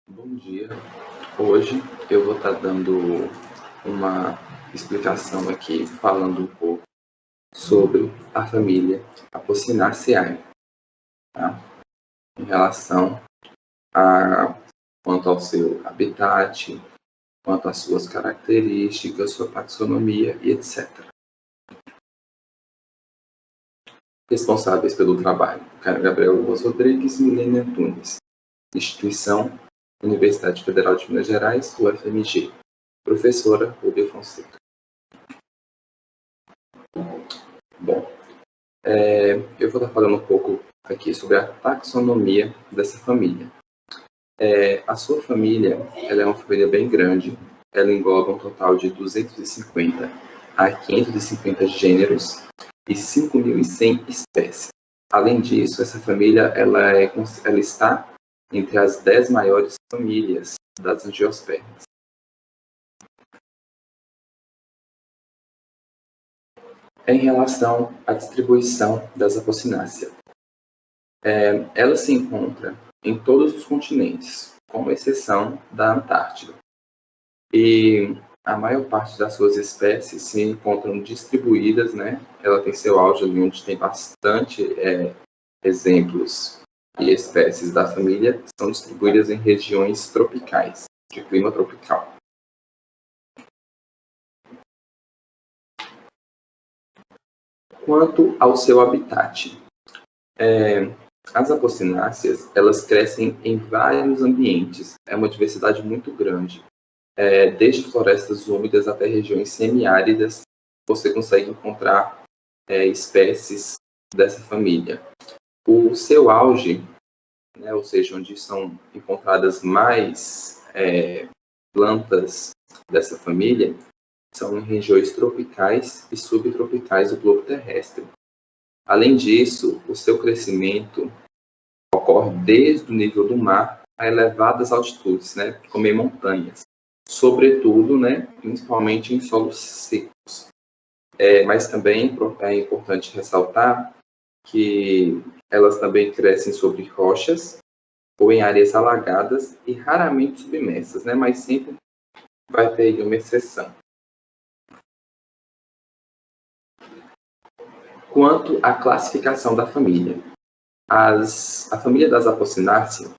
Bom dia. Hoje eu vou estar dando uma explicação aqui, falando um pouco sobre a família Apocynaceae, tá? Em relação quanto ao seu habitat, quanto às suas características, sua taxonomia e etc. Responsáveis pelo trabalho: Caio Gabriel Luz Rodrigues e Milene Antunes. Instituição: Universidade Federal de Minas Gerais, UFMG. Professora Rubia Fonseca. Bom, eu vou estar falando um pouco aqui sobre a taxonomia dessa família. A sua família, ela é uma família bem grande, ela engloba um total de 250 a 550 gêneros e 5.100 espécies. Além disso, essa família ela está entre as 10 maiores famílias das angiospermas. Em relação à distribuição das Apocynaceae, ela se encontra em todos os continentes, com exceção da Antártida. E a maior parte das suas espécies se encontram distribuídas, né? Ela tem seu auge ali onde tem bastante exemplos e espécies da família, são distribuídas em regiões tropicais, de clima tropical. Quanto ao seu habitat, as Apocynaceae, elas crescem em vários ambientes, é uma diversidade muito grande. Desde florestas úmidas até regiões semiáridas, você consegue encontrar espécies dessa família. O seu auge, né, ou seja, onde são encontradas mais plantas dessa família, são em regiões tropicais e subtropicais do globo terrestre. Além disso, o seu crescimento ocorre desde o nível do mar a elevadas altitudes, né, como em montanhas, sobretudo, né, principalmente em solos secos. Mas também é importante ressaltar que elas também crescem sobre rochas ou em áreas alagadas e raramente submersas, né, mas sempre vai ter uma exceção. Quanto à classificação da família, a família das Apocynaceae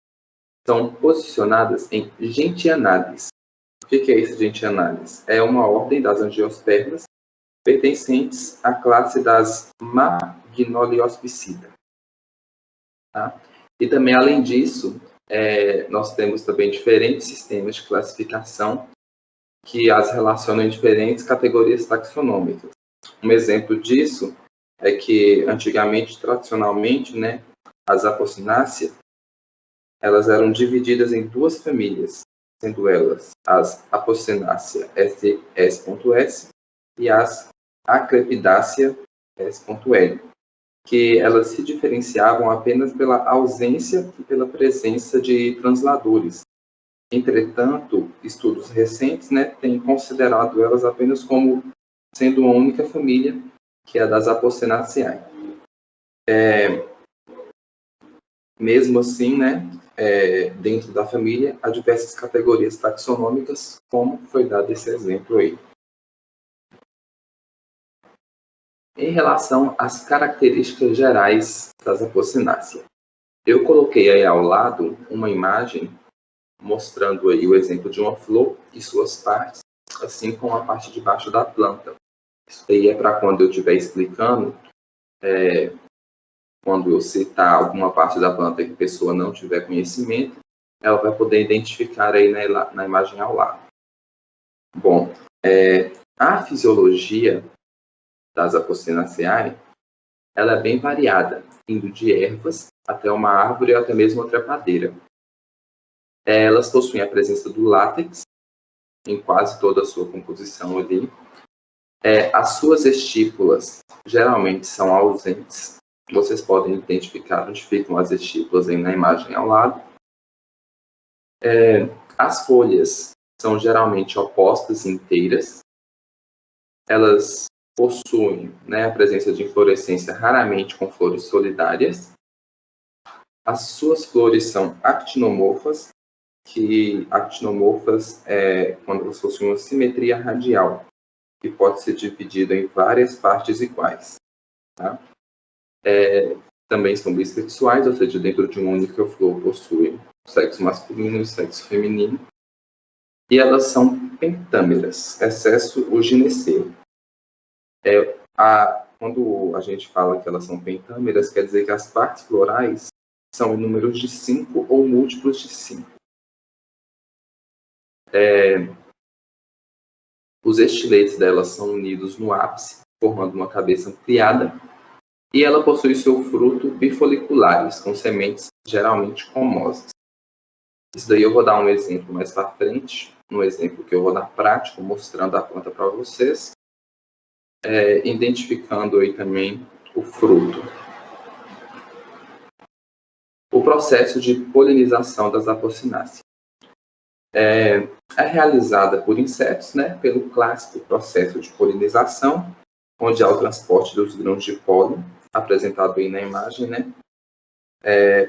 são posicionadas em Gentianades. O que é isso, Gentianades? É uma ordem das angiospermas pertencentes à classe das Magnoliospicida. Tá? E também, além disso, nós temos também diferentes sistemas de classificação que as relacionam em diferentes categorias taxonômicas. Um exemplo disso é que, antigamente, tradicionalmente, né, as Apocynaceae, elas eram divididas em duas famílias, sendo elas as Apocynaceae S.S. e as Aclepidaceae S.L, que elas se diferenciavam apenas pela ausência e pela presença de transladores. Entretanto, estudos recentes, né, têm considerado elas apenas como sendo uma única família, que é a das Apocynaceae. Mesmo assim, né, dentro da família, há diversas categorias taxonômicas, como foi dado esse exemplo aí. Em relação às características gerais das Apocynaceae, eu coloquei aí ao lado uma imagem mostrando aí o exemplo de uma flor e suas partes, assim como a parte de baixo da planta. Isso aí é para quando eu estiver explicando, quando eu citar alguma parte da planta que a pessoa não tiver conhecimento, ela vai poder identificar aí na imagem ao lado. Bom, a fisiologia das Apocynaceae, ela é bem variada, indo de ervas até uma árvore ou até mesmo uma trepadeira. Elas possuem a presença do látex em quase toda a sua composição ali. As suas estípulas geralmente são ausentes. Vocês podem identificar onde ficam as estípulas aí na imagem ao lado. As folhas são geralmente opostas e inteiras. Elas possuem, né, a presença de inflorescência raramente com flores solidárias. As suas flores são actinomorfas que actinomorfas é quando elas possuem uma simetria radial, que pode ser dividida em várias partes iguais. Tá? Também são bissexuais, ou seja, dentro de uma única flor possuem sexo masculino e sexo feminino. E elas são pentâmeras, excesso o gineceu. Quando a gente fala que elas são pentâmeras, quer dizer que as partes florais são em números de 5 ou múltiplos de 5. Os estiletes delas são unidos no ápice, formando uma cabeça ampliada, e ela possui seu fruto bifoliculares, com sementes geralmente comosas. Isso daí eu vou dar um exemplo mais para frente, um exemplo que eu vou dar prático, mostrando a planta para vocês, identificando aí também o fruto. O processo de polinização das apocináceas é realizada por insetos, né, pelo clássico processo de polinização, onde há o transporte dos grãos de pólen, apresentado aí na imagem, né,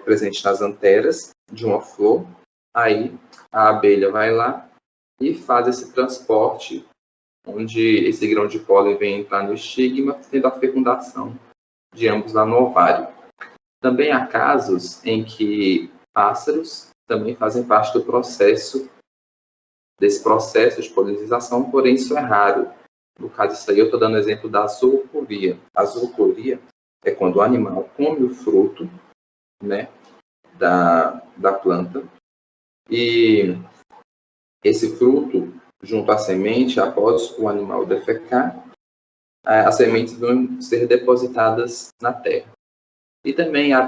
presente nas anteras de uma flor. Aí a abelha vai lá e faz esse transporte, onde esse grão de pólen vem entrar no estigma, tendo a fecundação de ambos lá no ovário. Também há casos em que pássaros também fazem parte desse processo de polinização, porém isso é raro. No caso disso aí, eu estou dando o exemplo da zoocoria. A zoocoria é quando o animal come o fruto, né, da planta, e esse fruto, junto à semente, após o animal defecar, as sementes vão ser depositadas na terra. E também há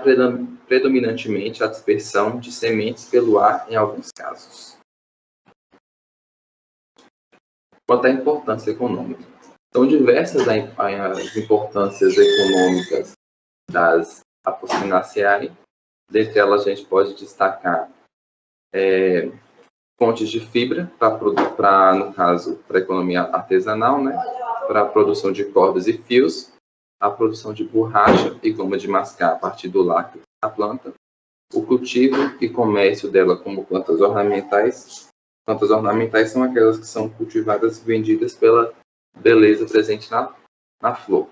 predominantemente a dispersão de sementes pelo ar em alguns casos. Quanto à importância econômica. São diversas as importâncias econômicas das Apocynaceae. Dentre elas, a gente pode destacar fontes de fibra, no caso, para a economia artesanal, né? Para a produção de cordas e fios, a produção de borracha e goma de mascar a partir do lácteo da planta, o cultivo e comércio dela como plantas ornamentais. Plantas ornamentais são aquelas que são cultivadas e vendidas pela beleza presente na flor.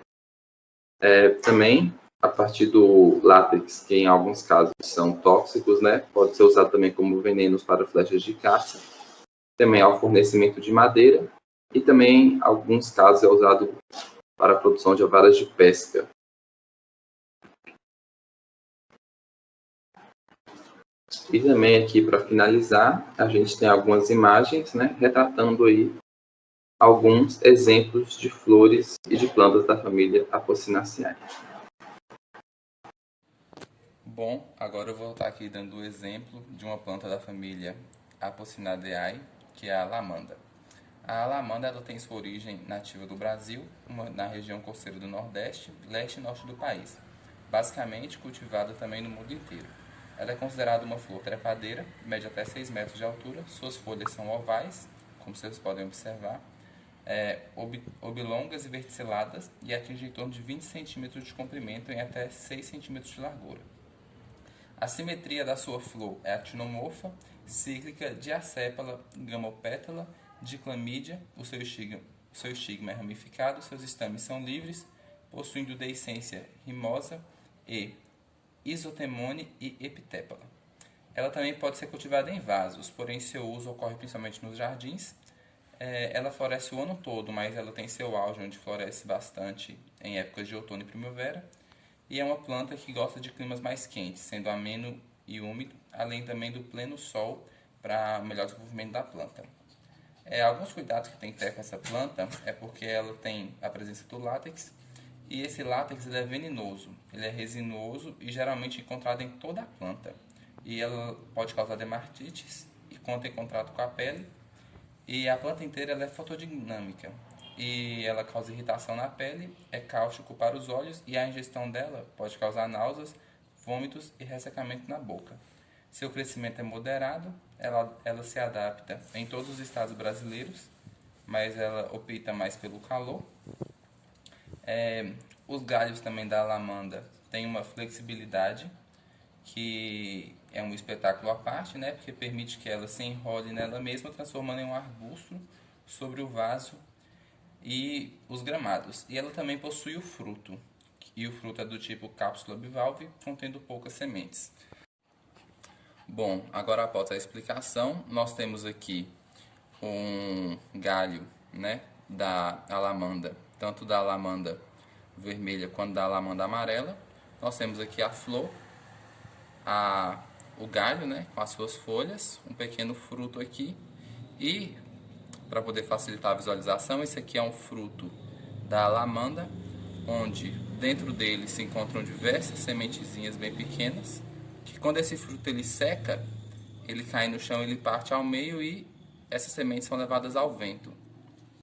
Também, a partir do látex, que em alguns casos são tóxicos, né? Pode ser usado também como venenos para flechas de caça. Também há o fornecimento de madeira e também, em alguns casos, é usado para a produção de varas de pesca. E também aqui, para finalizar, a gente tem algumas imagens, né, retratando aí alguns exemplos de flores e de plantas da família Apocynaceae. Bom, agora eu vou estar aqui dando o exemplo de uma planta da família Apocynaceae, que é a lamanda. A lamanda ela tem sua origem nativa do Brasil, na região costeira do Nordeste, leste e norte do país, basicamente cultivada também no mundo inteiro. Ela é considerada uma flor trepadeira, mede até 6 metros de altura, suas folhas são ovais, como vocês podem observar, oblongas e verticiladas e atingem em torno de 20 centímetros de comprimento em até 6 centímetros de largura. A simetria da sua flor é actinomorfa, cíclica, diacépala, gamopétala, diclamídia, o seu estigma é ramificado, seus estames são livres, possuindo dehiscência rimosa e isotemone e epitépala. Ela também pode ser cultivada em vasos, porém seu uso ocorre principalmente nos jardins. Ela floresce o ano todo, mas ela tem seu auge onde floresce bastante em épocas de outono e primavera. E é uma planta que gosta de climas mais quentes, sendo ameno e úmido, além também do pleno sol para melhor desenvolvimento da planta. Alguns cuidados que tem que ter com essa planta é porque ela tem a presença do látex, e esse látex ele é venenoso, ele é resinoso e geralmente encontrado em toda a planta. E ela pode causar dermatites e quando tem contato com a pele. E a planta inteira ela é fotodinâmica e ela causa irritação na pele, é cáustico para os olhos e a ingestão dela pode causar náuseas, vômitos e ressecamento na boca. Seu crescimento é moderado, ela se adapta em todos os estados brasileiros, mas ela opta mais pelo calor. Os galhos também da lamanda têm uma flexibilidade que é um espetáculo à parte, né? Porque permite que ela se enrole nela mesma, transformando em um arbusto sobre o vaso e os gramados. E ela também possui o fruto, e o fruto é do tipo cápsula bivalve, contendo poucas sementes. Bom, agora após a explicação, nós temos aqui um galho, né, da alamanda, tanto da alamanda vermelha quanto da alamanda amarela. Nós temos aqui a flor, o galho, né, com as suas folhas, um pequeno fruto aqui. E, para poder facilitar a visualização, esse aqui é um fruto da alamanda, onde dentro dele se encontram diversas sementezinhas bem pequenas, que quando esse fruto ele seca, ele cai no chão, ele parte ao meio e essas sementes são levadas ao vento.